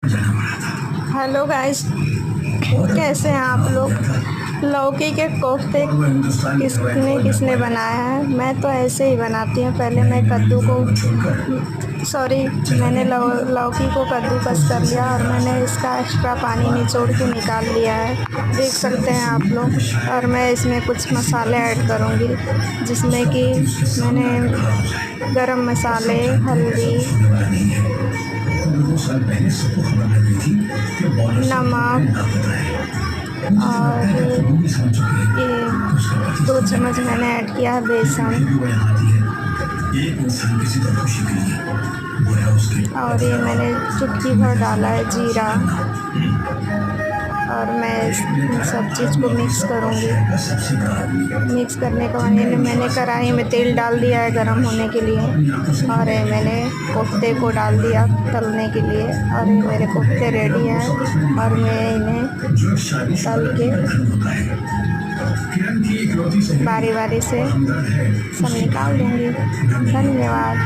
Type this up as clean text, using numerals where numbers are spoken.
Hello guys, कैसे हैं आप लोग। लौकी के कोफ्ते किसने बनाया है। मैं तो ऐसे ही बनाती हूँ। पहले मैं मैंने लौकी को कद्दूकस कर लिया और मैंने इसका एक्स्ट्रा पानी निचोड़ के निकाल लिया है, देख सकते हैं आप लोग। और मैं इसमें कुछ मसाले ऐड करूँगी, जिसमें कि मैंने गरम मसाले, हल्दी, नमक और ये 2 चम्मच मैंने ऐड किया है बेसन, और ये मैंने चुटकी भर डाला है जीरा। और मैं सब चीज़ को मिक्स करूँगी। मिक्स करने के बाद मैंने कढ़ाई में तेल डाल दिया है गरम होने के लिए, और मैंने कोफ्ते को डाल दिया तलने के लिए। और ये मेरे कोफ्ते रेडी हैं और मैं इन्हें तल के बारी बारी से सब निकाल दूँगी। धन्यवाद।